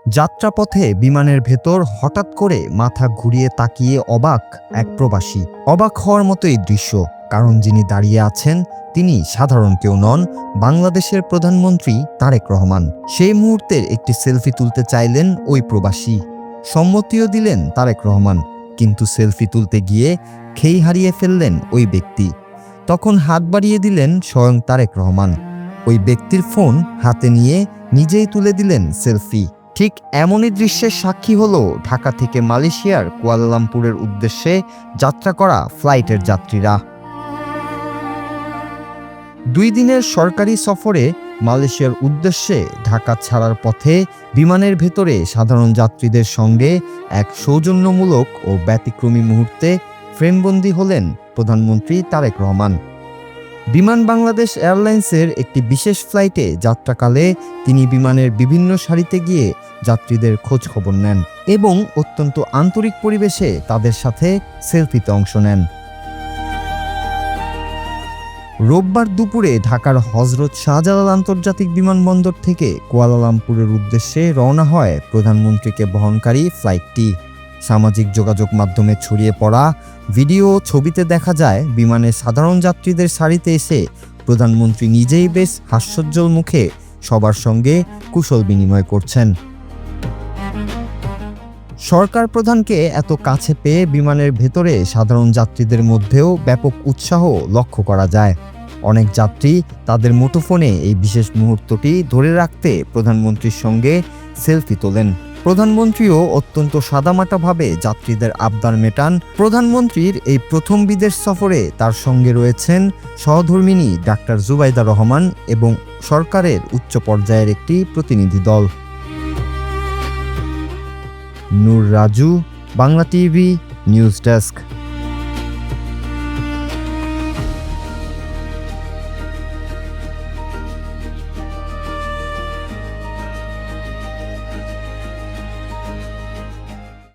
যাত্রাপথে বিমানের ভেতর হঠাৎ করে মাথা ঘুরিয়ে তাকিয়ে অবাক এক প্রবাসী। অবাক হওয়ার মতোই দৃশ্য, কারণ যিনি দাঁড়িয়ে আছেন তিনি সাধারণ কেউ নন, বাংলাদেশের প্রধানমন্ত্রী তারেক রহমান। সেই মুহূর্তের একটি সেলফি তুলতে চাইলেন ওই প্রবাসী। সম্মতিও দিলেন তারেক রহমান, কিন্তু সেলফি তুলতে গিয়ে খেই হারিয়ে ফেললেন ওই ব্যক্তি। তখন হাত বাড়িয়ে দিলেন স্বয়ং তারেক রহমান। ওই ব্যক্তির ফোন হাতে নিয়ে নিজেই তুলে দিলেন সেলফি। ঠিক এমনই দৃশ্যের সাক্ষী হলো ঢাকা থেকে মালয়েশিয়ার কুয়ালালামপুরের উদ্দেশ্যে যাত্রা করা ফ্লাইটের যাত্রীরা। 2 দিনের সরকারি সফরে মালয়েশিয়ার উদ্দেশ্যে ঢাকা ছাড়ার পথে বিমানের ভেতরে সাধারণ যাত্রীদের সঙ্গে এক সৌজন্যমূলক ও ব্যতিক্রমী মুহূর্তে ফ্রেমবন্দি হলেন প্রধানমন্ত্রী তারেক রহমান। বিমান বাংলাদেশ এয়ারলাইন্সের একটি বিশেষ ফ্লাইটে যাত্রাকালে তিনি বিমানের বিভিন্ন সারিতে গিয়ে যাত্রীদের খোঁজ খবর নেন এবং অত্যন্ত আন্তরিক পরিবেশে তাদের সাথে সেলফিতে অংশ নেন। রোববার দুপুরে ঢাকার হযরত শাহজালাল আন্তর্জাতিক বিমানবন্দর থেকে কুয়ালালামপুরের উদ্দেশ্যে রওনা হয় প্রধানমন্ত্রীকে বহনকারী ফ্লাইটটি। সামাজিক যোগাযোগ মাধ্যমে ছড়িয়ে পড়া ভিডিও ও ছবিতে দেখা যায় বিমানের সাধারণ যাত্রীদের সারিতে এসে প্রধানমন্ত্রী নিজেই বেশ হাস্যোজ্জ্বল মুখে সবার সঙ্গে কুশল বিনিময় করছেন। সরকার প্রধানকে এত কাছে পেয়ে বিমানের ভেতরে সাধারণ যাত্রীদের মধ্যেও ব্যাপক উৎসাহ লক্ষ্য করা যায়। অনেক যাত্রী তাদের মুঠোফোনে এই বিশেষ মুহূর্তটি ধরে রাখতে প্রধানমন্ত্রীর সঙ্গে সেলফি তোলেন। প্রধানমন্ত্রীও অত্যন্ত সাদামাটাভাবে যাত্রীদের আবদার মেটান। প্রধানমন্ত্রীর এই প্রথম বিদেশ সফরে তার সঙ্গে রয়েছেন সহধর্মিণী ডাক্তার জুবাইদা রহমান এবং সরকারের উচ্চ পর্যায়ের একটি প্রতিনিধি দল। Nur Raju, Bangla TV, news desk.